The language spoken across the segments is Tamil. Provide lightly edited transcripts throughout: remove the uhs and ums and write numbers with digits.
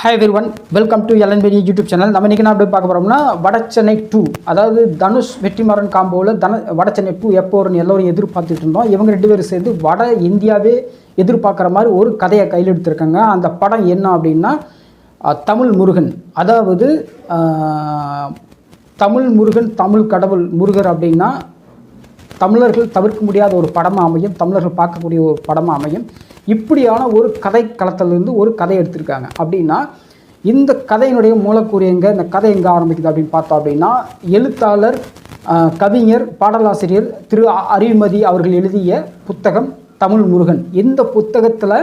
Hi everyone, welcome to LNBD YouTube channel. நம்ம இன்னைக்கு என்ன பார்க்க போறோம்னா வடச்சென்னை 2, அதாவது தனுஷ் வெற்றிமாறன் காம்போல வடச்சென்னை 2 எப்போ வரும்னு எல்லாரும் எதிர்பார்த்துட்டு இருந்தோம். இவங்க ரெண்டு பேரும் சேர்ந்து வட இந்தியாவே எதிர்பார்க்குற மாதிரி ஒரு கதையை கையில் எடுத்திருக்காங்க. அந்த படம் என்ன அப்படின்னா தமிழ் முருகன், அதாவது தமிழ் முருகன், தமிழ் கடவுள் முருகர் அப்படின்னா தமிழர்கள் தவிர்க்க முடியாத ஒரு படமாக அமையும், தமிழர்கள் பார்க்கக்கூடிய ஒரு படமாக அமையும். இப்படியான ஒரு கதை களத்திலிருந்து ஒரு கதை எடுத்திருக்காங்க. அப்படின்னா இந்த கதையினுடைய மூலக்கூறு எங்கே, இந்த கதை எங்கே ஆரம்பிக்குது அப்படின்னு பார்த்தோம் அப்படின்னா, எழுத்தாளர், கவிஞர், பாடலாசிரியர் திரு அறிவுமதி அவர்கள் எழுதிய புத்தகம் தமிழ் முருகன். இந்த புத்தகத்தில்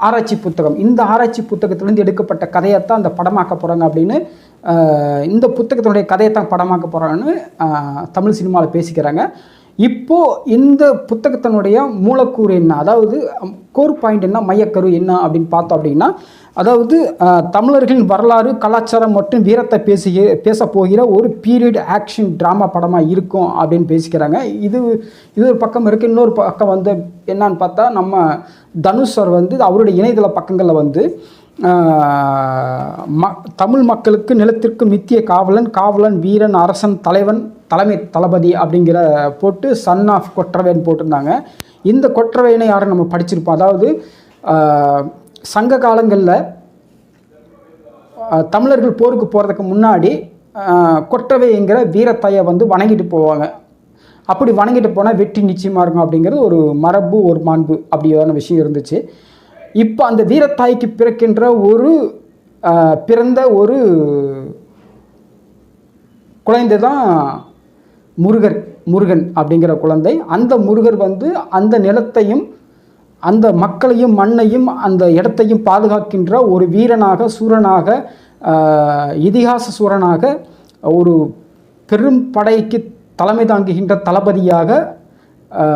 ஆராய்ச்சி புத்தகம், இந்த ஆராய்ச்சி புத்தகத்திலேருந்து எடுக்கப்பட்ட கதையைத்தான் அந்த படமாக்க போகிறாங்க அப்படின்னு, இந்த புத்தகத்தினுடைய கதையை தான் படமாக்க போகிறாங்கன்னு தமிழ் சினிமாவில் பேசிக்கிறாங்க. இப்போது இந்த புத்தகத்தினுடைய மூலக்கூறு என்ன, அதாவது கோர் பாயிண்ட் என்ன, மையக்கரு என்ன அப்படின்னு பார்த்தோம் அப்படின்னா, அதாவது தமிழர்களின் வரலாறு, கலாச்சாரம் மற்றும் வீரத்தை பேச போகிற ஒரு பீரியட் ஆக்ஷன் ட்ராமா படமாக இருக்கும் அப்படின்னு பேசிக்கிறாங்க. இது ஒரு பக்கம் இருக்குது. இன்னொரு பக்கம் வந்து என்னான்னு பார்த்தா, நம்ம தனுஷர் வந்து அவருடைய இணையதள பக்கங்களில் வந்து தமிழ் மக்களுக்கு நிலத்திற்கு நித்திய காவலன், வீரன், அரசன், தலைவன், தலைமை தளபதி அப்படிங்கிற போட்டு சன் ஆஃப் கொற்றவைன்னு போட்டிருந்தாங்க. இந்த கொற்றவையினை யாரும் நம்ம படிச்சிருப்போம். அதாவது சங்க காலங்களில் தமிழர்கள் போருக்கு போகிறதுக்கு முன்னாடி கொற்றவைங்கிற வீரத்தையை வந்து வணங்கிட்டு போவாங்க. அப்படி வணங்கிட்டு போனால் வெற்றி நிச்சயமாக இருக்கும் அப்படிங்கிறது ஒரு மரபு, ஒரு மாண்பு, அப்படியான விஷயம் இருந்துச்சு. இப்போ அந்த வீரத்தாய்க்கு பிறக்கின்ற பிறந்த ஒரு குழந்தை தான் முருகன் அப்படிங்கிற குழந்தை. அந்த முருகர் வந்து அந்த நிலத்தையும் அந்த மக்களையும் மண்ணையும் அந்த இடத்தையும் பாதுகாக்கின்ற ஒரு வீரனாக, சூரனாக, இதிகாச சூரனாக, ஒரு பெரும் படைக்கு தலைமை தாங்குகின்ற தளபதியாக